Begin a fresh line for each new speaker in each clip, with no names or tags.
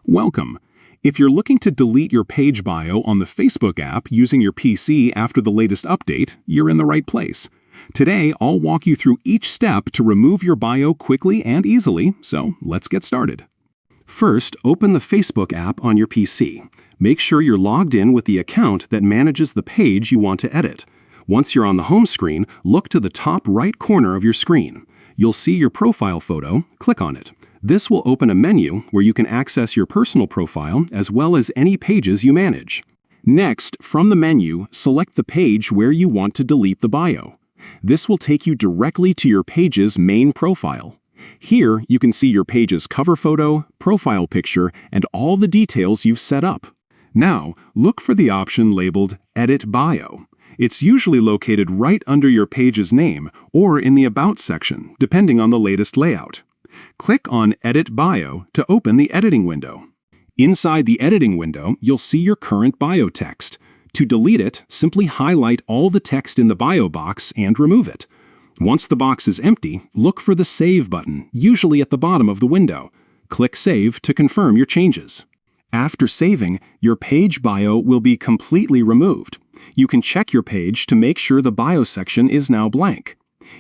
Welcome. If you're looking to delete your page bio on the Facebook app using your PC after the latest update, you're in the right place. Today, I'll walk you through each step to remove your bio quickly and easily, so let's get started. First, open the Facebook app on your PC. Make sure you're logged in with the account that manages the page you want to edit. Once you're on the home screen, look to the top right corner of your screen. You'll see your profile photo. Click on it. This will open a menu where you can access your personal profile as well as any pages you manage. Next, from the menu, select the page where you want to delete the bio. This will take you directly to your page's main profile. Here, you can see your page's cover photo, profile picture, and all the details you've set up. Now, look for the option labeled Edit Bio. It's usually located right under your page's name or in the About section, depending on the latest layout. Click on Edit Bio to open the editing window. Inside the editing window, you'll see your current bio text. To delete it, simply highlight all the text in the bio box and remove it. Once the box is empty, look for the Save button, usually at the bottom of the window. Click Save to confirm your changes. After saving, your page bio will be completely removed. You can check your page to make sure the bio section is now blank.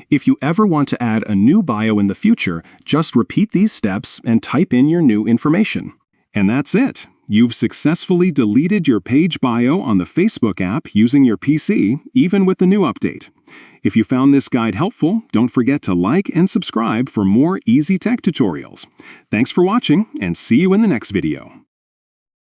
If you ever want to add a new bio in the future, just repeat these steps and type in your new information. And that's it. You've successfully deleted your page bio on the Facebook app using your PC, even with the new update. If you found this guide helpful, don't forget to like and subscribe for more easy tech tutorials. Thanks for watching, and see you in the next video.